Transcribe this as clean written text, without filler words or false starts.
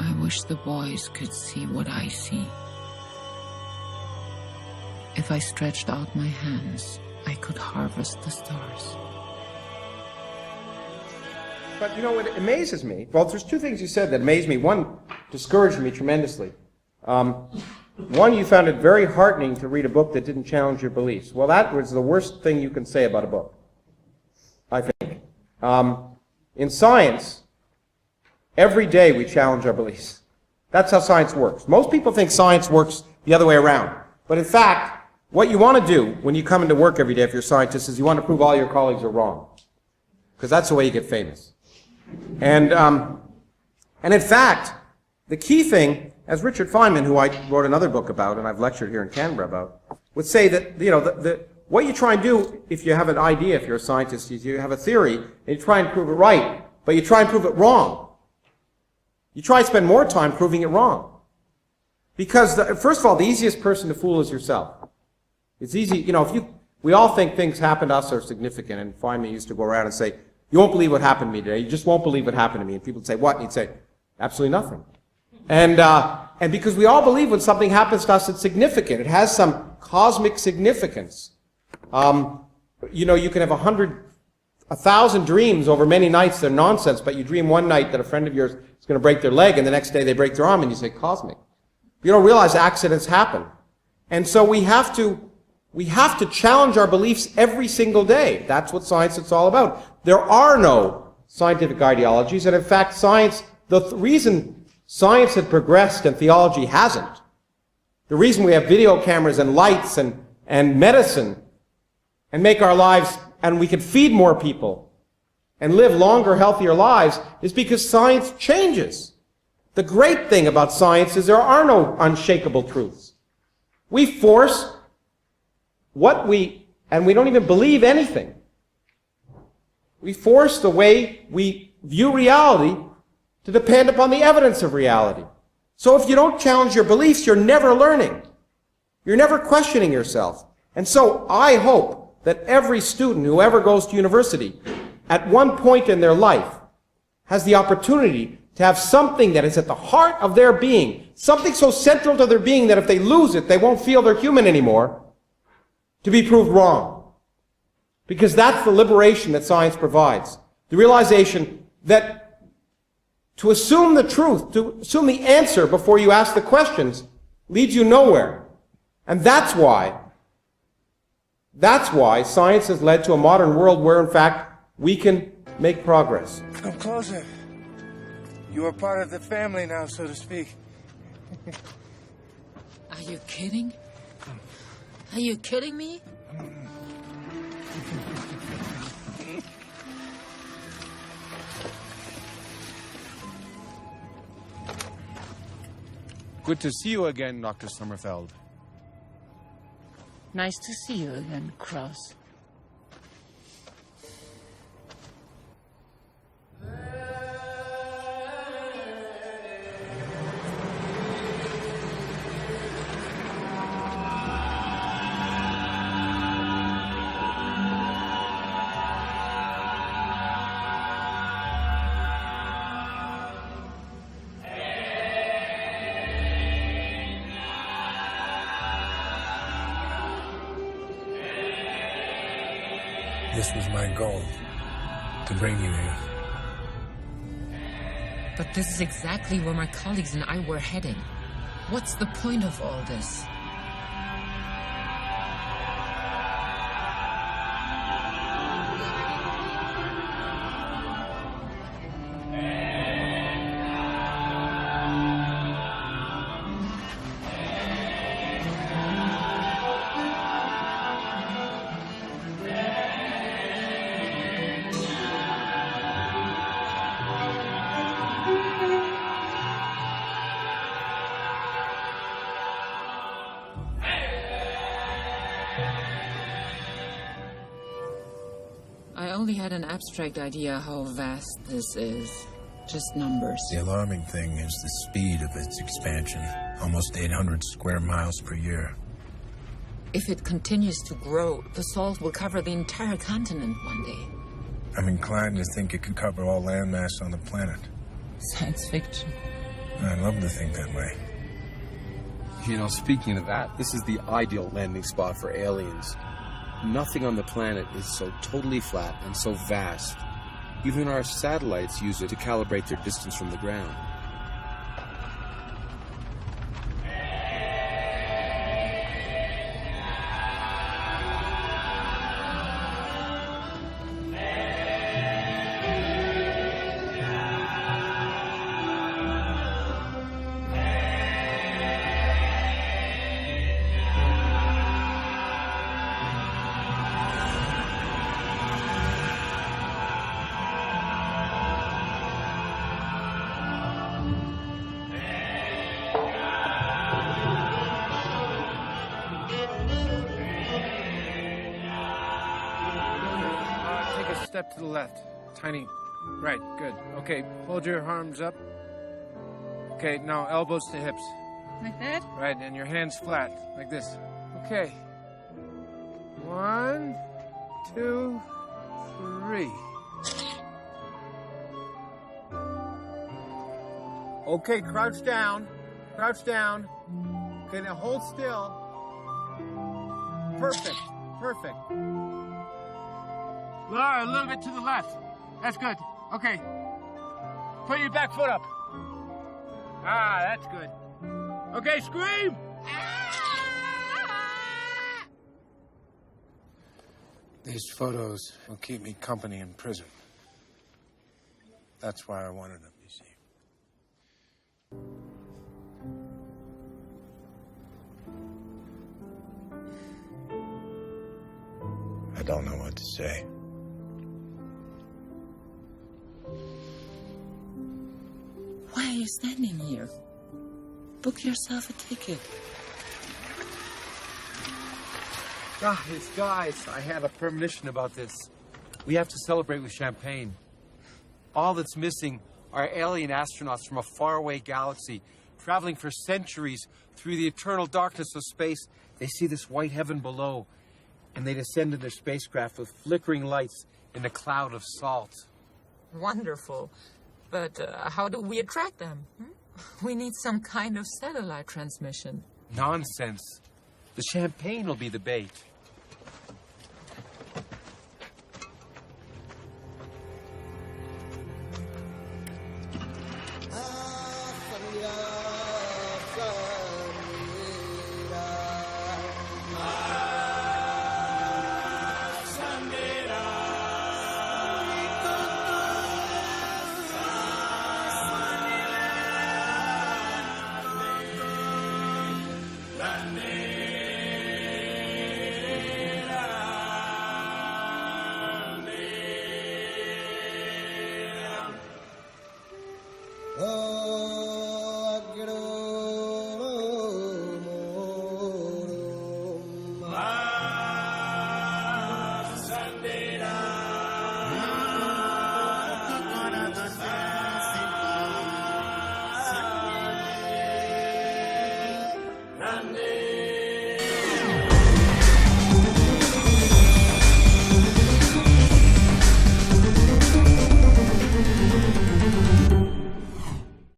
I wish the boys could see what I see. If I stretched out my hands, I could harvest the stars. But, you know, it amazes me. Well, there's two things you said that amaze me. One discouraged me tremendously. One, you found it very heartening to read a book that didn't challenge your beliefs. Well, that was the worst thing you can say about a book, I think. In science, every day we challenge our beliefs. That's how science works. Most people think science works the other way around. But in fact, what you want to do when you come into work every day if you're a scientist is you want to prove all your colleagues are wrong. Because that's the way you get famous. And in fact, the key thing, as Richard Feynman, who I wrote another book about and I've lectured here in Canberra about, would say that, you know, what you try and do if you have an idea, if you're a scientist, is you have a theory and you try and prove it right, but you try and prove it wrong. You try and spend more time proving it wrong. Because, first of all, the easiest person to fool is yourself. It's easy, you know, we all think things happen to us are significant, and Feynman used to go around and say, you won't believe what happened to me today. You just won't believe what happened to me. And people would say, what? And he'd say, absolutely nothing. And because we all believe when something happens to us, it's significant. It has some cosmic significance. You know, you can have 1,000 dreams over many nights. They're nonsense, but you dream one night that a friend of yours is going to break their leg, and the next day they break their arm, and you say, cosmic. You don't realize accidents happen. And so we have to challenge our beliefs every single day. That's what science is all about. There are no scientific ideologies, and in fact, science, the reason science had progressed and theology hasn't, the reason we have video cameras and lights and medicine and make our lives, and we can feed more people and live longer, healthier lives, is because science changes. The great thing about science is there are no unshakable truths. We force and we don't even believe anything. We force the way we view reality to depend upon the evidence of reality. So if you don't challenge your beliefs, you're never learning. You're never questioning yourself. And so I hope that every student who ever goes to university, at one point in their life, has the opportunity to have something that is at the heart of their being, something so central to their being that if they lose it, they won't feel they're human anymore, to be proved wrong. Because that's the liberation that science provides. The realization that to assume the truth, to assume the answer before you ask the questions, leads you nowhere. And that's why science has led to a modern world where, in fact, we can make progress. Come closer. You are part of the family now, so to speak. Are you kidding? Are you kidding me? Good to see you again, Dr. Sommerfeld. Nice to see you again, Cross. This was my goal, to bring you here. But this is exactly where my colleagues and I were heading. What's the point of all this? I only had an abstract idea how vast this is. Just numbers. The alarming thing is the speed of its expansion. Almost 800 square miles per year. If it continues to grow, the salt will cover the entire continent one day. I'm inclined to think it could cover all landmass on the planet. Science fiction. I love to think that way. You know, speaking of that, this is the ideal landing spot for aliens. Nothing on the planet is so totally flat and so vast. Even our satellites use it to calibrate their distance from the ground. Step to the left. Tiny. Right, good. Okay, hold your arms up. Okay, now elbows to hips. Like that? Right, and your hands flat, like this. Okay. 1, 2, 3. Okay, crouch down. Crouch down. Okay, now hold still. Perfect. Perfect. Laura, a little bit to the left. That's good. Okay. Put your back foot up. Ah, that's good. Okay, scream! These photos will keep me company in prison. That's why I wanted them, you see. I don't know what to say. Why are you standing here? Book yourself a ticket. Guys, I have a premonition about this. We have to celebrate with champagne. All that's missing are alien astronauts from a faraway galaxy, traveling for centuries through the eternal darkness of space. They see this white heaven below, and they descend in their spacecraft with flickering lights in a cloud of salt. Wonderful. But how do we attract them? We need some kind of satellite transmission. Nonsense. The champagne will be the bait. Oh